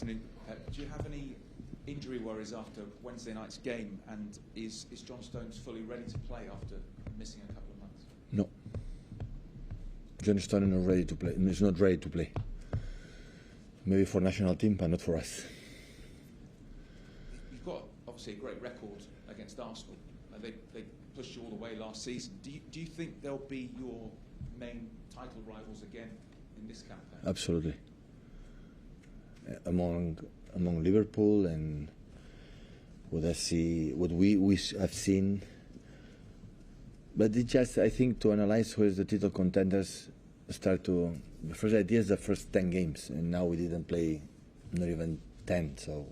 afternoon. Do you have any injury worries after Wednesday night's game? And is John Stones fully ready to play after missing a couple of months? No. John Stones is not ready to play. He's not ready to play. Maybe for national team, but not for us. You've got obviously a great record against Arsenal. They pushed you all the way last season. Do you think they'll be your main title rivals again in this campaign? Absolutely. Among Liverpool and what we have seen, but it's just, I think, to analyze who is the title contenders. The first idea is the first 10 games, and now we didn't play not even 10, so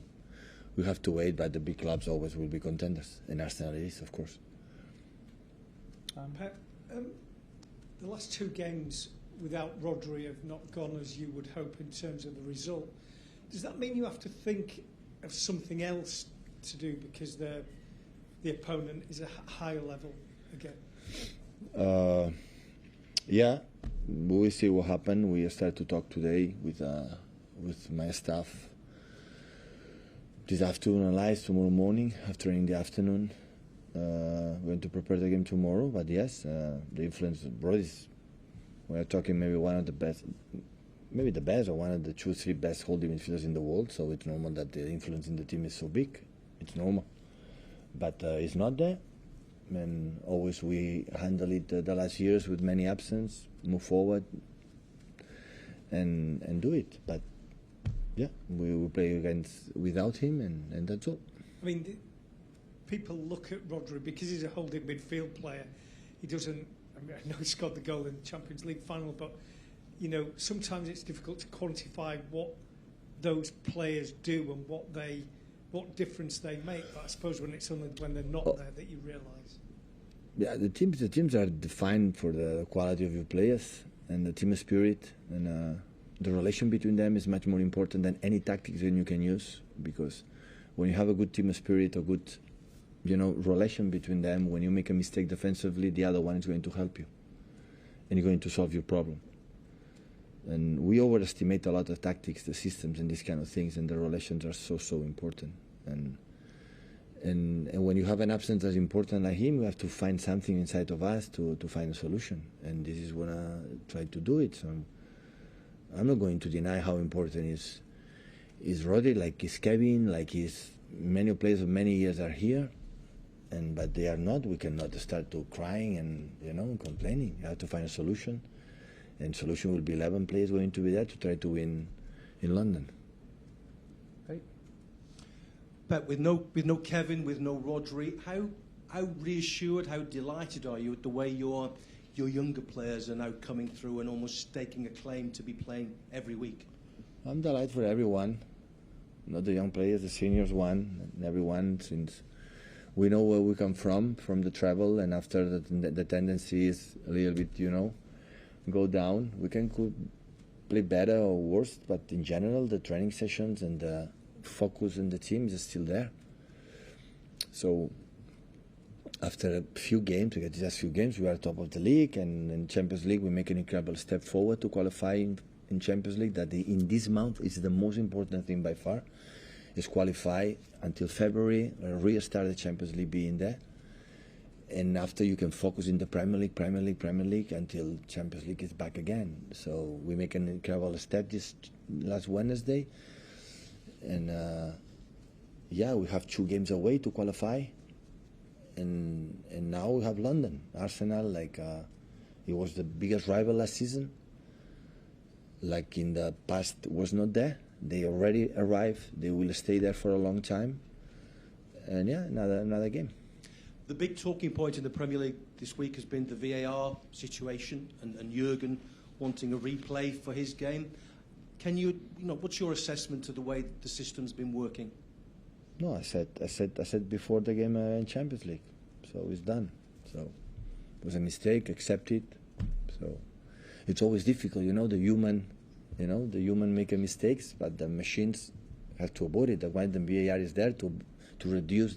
we have to wait. But the big clubs always will be contenders, and Arsenal is, of course. Pep, the last two games without Rodri have not gone as you would hope in terms of the result. Does that mean you have to think of something else to do because the opponent is a higher level again? Yeah, we see what happened. We start to talk today with my staff this afternoon, analyze tomorrow morning, after in the afternoon. We're going to prepare the game tomorrow, but yes, the influence of Rodri, we are talking maybe one of the best, maybe the best, or one of the 2-3 best holding midfielders in the world, so it's normal that the influence in the team is so big. It's normal. But it's not there. And always we handle it the last years with many absence, move forward and do it. But yeah, we will play without him, and that's all. I mean, people look at Rodri because he's a holding midfield player. He doesn't. I mean, I know he scored the goal in the Champions League final, but you know, sometimes it's difficult to quantify what those players do and what difference they make. But I suppose when it's only when they're not there that you realise. Yeah, the teams are defined for the quality of your players and the team spirit, and the relation between them is much more important than any tactics that you can use, because when you have a good team spirit, a good relation between them, when you make a mistake defensively, the other one is going to help you and you're going to solve your problem. And we overestimate a lot of tactics, the systems and these kind of things, and the relations are so important. And when you have an absence as important like him, you have to find something inside of us to find a solution. And this is when I try to do it. So I'm not going to deny how important is Rodri, like is Kevin, like is many players of many years are here. But they are not. We cannot start to crying and complaining. You have to find a solution. And solution will be 11 players going to be there to try to win in London. Okay. But with no Kevin, with no Rodri, how reassured, how delighted are you at the way your younger players are now coming through and almost staking a claim to be playing every week? I'm delighted for everyone, not the young players, the seniors one, and everyone, since we know where we come from the travel, and after the tendency is a little bit, go down. We could play better or worse, but in general, the training sessions and the focus in the team is still there. So after a few games, we are top of the league, and in Champions League we make an incredible step forward to qualify in Champions League. That in this month is the most important thing by far, is qualify until February, restart the Champions League being there. And after you can focus in the Premier League until Champions League is back again. So we make an incredible step this last Wednesday. And we have 2 games away to qualify. And now we have London. Arsenal, it was the biggest rival last season. Like in the past, was not there. They already arrived. They will stay there for a long time. And another game. The big talking point in the Premier League this week has been the VAR situation and Jurgen wanting a replay for his game. Can what's your assessment of the way the system's been working? No, I said before the game in Champions League, so it's done. So it was a mistake, accept it. So it's always difficult, the human make mistakes, but the machines have to avoid it. That's why the VAR is there to reduce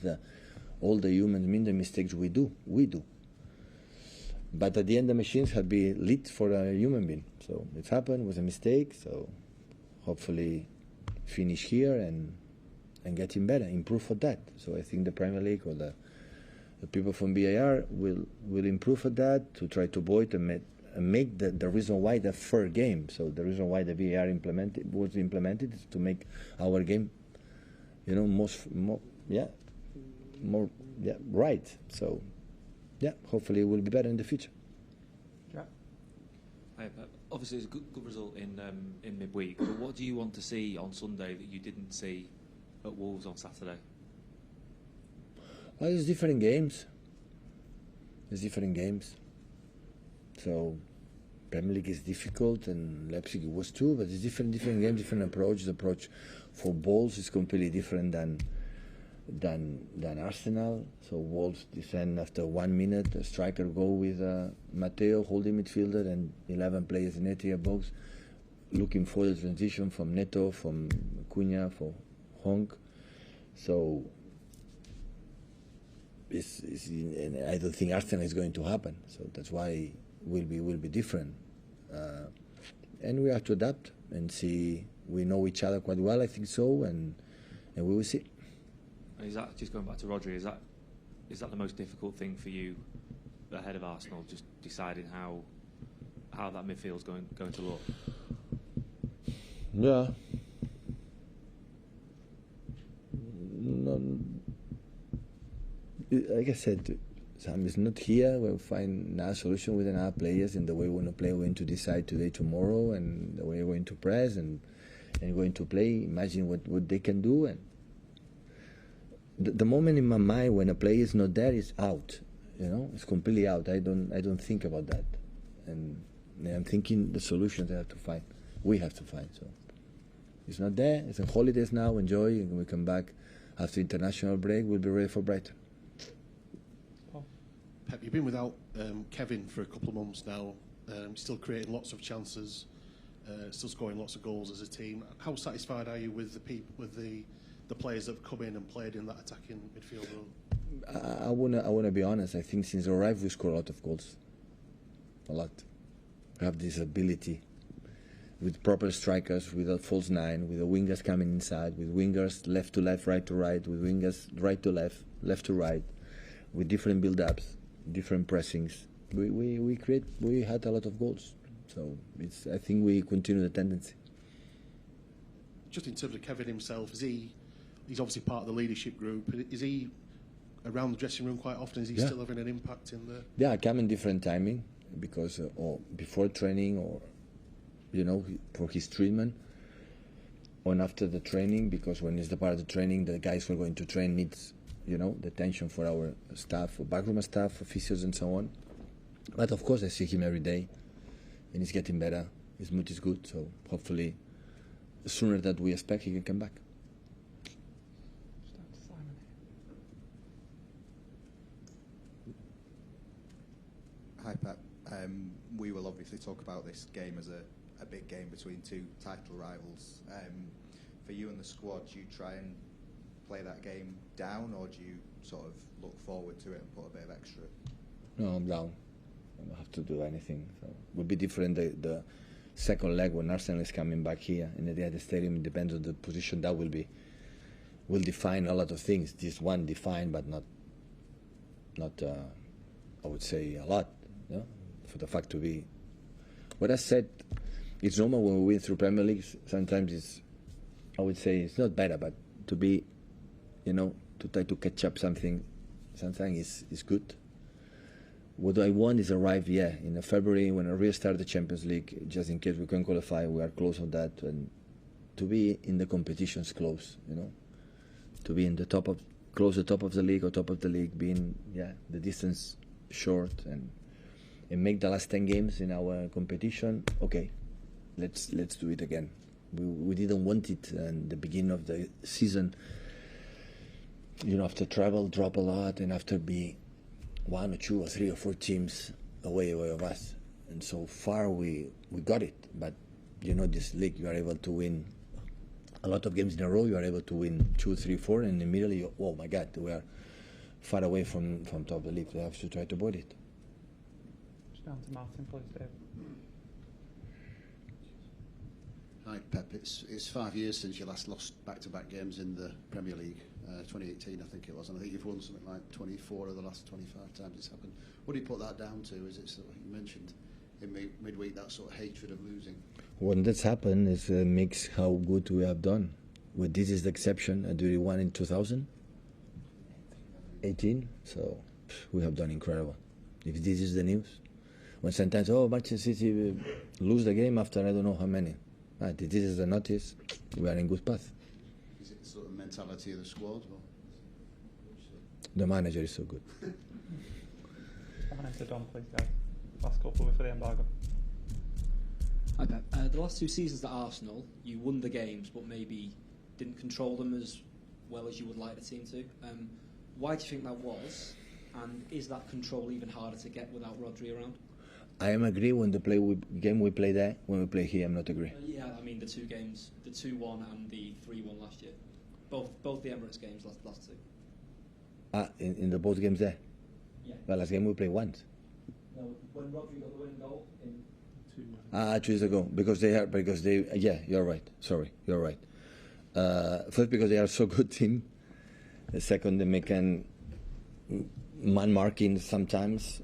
all the humans mean the mistakes we do. But at the end, the machines have been lit for a human being. So it's happened, it was a mistake. So hopefully finish here and getting better, improve for that. So I think the Premier League or the people from VAR will improve at that to try to avoid and make the reason why the third game. So the reason why the VAR was implemented is to make our game, more right. So hopefully it will be better in the future. Yeah. Obviously, it's a good result in midweek. But what do you want to see on Sunday that you didn't see at Wolves on Saturday? Well, there's different games. So Premier League is difficult, and Leipzig was too. But it's different games, different approach. The approach for Wolves is completely different than Arsenal. So Wolves defend after 1 minute. A striker go with Matteo holding midfielder and 11 players in 80 box, looking for the transition from Neto, from Cunha, for Honk. So and I don't think Arsenal is going to happen. So that's why will be different. And we have to adapt and see. We know each other quite well, I think so, and we will see. And is that, just going back to Rodri, is that the most difficult thing for you ahead of Arsenal, just deciding how that midfield's going to look? Yeah. No, like I said, Sam is not here. We'll find another solution with another players, and the way we want to play, we're going to decide today, tomorrow, and the way we're going to press and going to play. Imagine what they can do. And the moment in my mind when a player is not there is out. It's completely out. I don't think about that, and I'm thinking the solutions they have to find. We have to find. So it's not there. It's on holidays now. Enjoy, and we come back after international break. We'll be ready for Brighton. Pep, you've been without Kevin for a couple of months now, still creating lots of chances, still scoring lots of goals as a team. How satisfied are you with the players that have come in and played in that attacking midfield role? I wanna be honest. I think since I arrived, we scored a lot of goals. A lot. We have this ability with proper strikers, with a false nine, with the wingers coming inside, with wingers left to left, right to right, with wingers right to left, left to right, with different build-ups, different pressings. We had a lot of goals. So I think we continue the tendency. Just in terms of Kevin himself, he's obviously part of the leadership group. Is he around the dressing room quite often? Is he still having an impact in the... Yeah, I come in different timing because or before training or, for his treatment, or after the training, because when it's the part of the training, the guys who are going to train needs, the attention for our staff, for backroom staff, for physios and so on. But of course I see him every day, and he's getting better. His mood is good, so hopefully sooner than we expect he can come back. Hi Pep, we will obviously talk about this game as a big game between two title rivals. For you and the squad, do you try and play that game down, or do you sort of look forward to it and put a bit of extra? No, I'm down. I don't have to do anything. So it will be different the second leg when Arsenal is coming back here in the stadium. It depends on the position that will define a lot of things. This one defined, but not I would say a lot. For the fact to be what I said, it's normal when we win through Premier League. Sometimes I would say it's not better, but to be, to try to catch up something is good. What I want is arrive, in February when I restart the Champions League, just in case we can qualify, we are close on that, and to be in the competitions close, to be in the top of the league or top of the league, being the distance short and make the last 10 games in our competition. Okay, let's do it again. We didn't want it in the beginning of the season. After travel, drop a lot, and after be 1 or 2 or 3 or 4 teams away of us, and so far we got it. But this league, you are able to win a lot of games in a row. You are able to win 2, 3, 4, and immediately, oh my God, we are far away from top of the league. We have to try to avoid it. Down to Martin, please, Dave. Hi, Pep. It's 5 years since you last lost back-to-back games in the Premier League. 2018, I think it was, and I think you've won something like 24 of the last 25 times it's happened. What do you put that down to? Is it sort of, you mentioned in midweek that sort of hatred of losing? When that's happened, it's a mix how good we have done. Well, this is the exception. Do we won in 2018? So we have done incredible. If this is the news, when sometimes Manchester City lose the game after I don't know how many. Right, if this is the notice, we are in good path. Is it the sort of mentality of the squad? Or? The manager is so good. Behind to Don, please, guys. Last couple before the embargo. Hi, Pep. The last 2 seasons at Arsenal, you won the games, but maybe didn't control them as well as you would like the team to. Why do you think that was? And is that control even harder to get without Rodri around? I am agree when the game we play there. When we play here, I'm not agree. Yeah, I mean the 2 games, the 2-1 and the 3-1 last year. Both the Emirates games, last 2. In the both games there? Yeah. Well, last game we played once. No, when Rodri got the winning goal in 2 2 years ago. Because they yeah, you're right. Sorry, you're right. First, because they are so good team. The second, they make man marking sometimes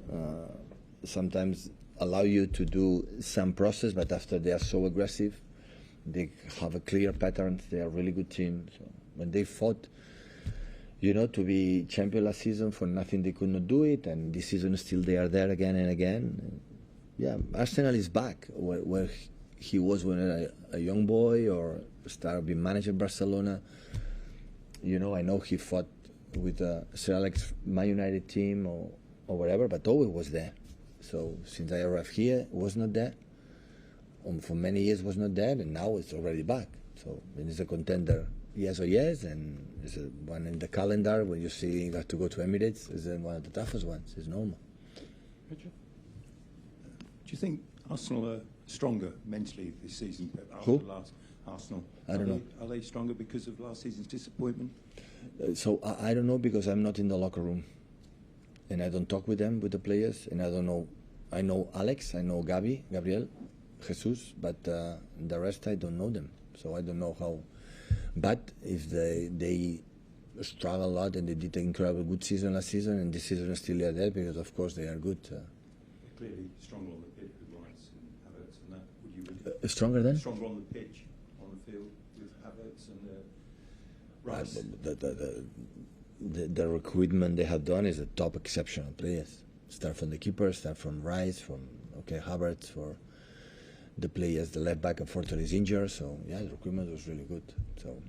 allow you to do some process, but after they are so aggressive, they have a clear pattern. They are a really good team. So when they fought, to be champion last season, for nothing they could not do it, and this season still they are there again and again. Yeah, Arsenal is back where he was when a young boy or started being manager in Barcelona. I know he fought with Sir Alex Man United team or whatever, but always was there. So since I arrived here, it was not there. For many years was not there, and now it's already back. So it's a contender, yes or yes, and it's one in the calendar when you see you have to go to Emirates. It's one of the toughest ones. It's normal. Richard? Do you think Arsenal are stronger mentally this season after Who? last Arsenal? I don't know. Are they stronger because of last season's disappointment? So I don't know, because I'm not in the locker room, and I don't talk with them, with the players, and I don't know. I know Alex, I know Gabriel, Jesus, but the rest I don't know them, so I don't know how. But if they struggle a lot and they did an incredible good season last season, and this season is still there, because of course they are good. They're clearly stronger on the pitch with Rice and Havertz and that. Would you Stronger than? Stronger on the pitch, on the field with Havertz and Rice. The recruitment they have done is a top exceptional players. Start from the keeper, start from Rice, from Havertz, for the players. The left back unfortunately is injured, so yeah, the recruitment was really good. So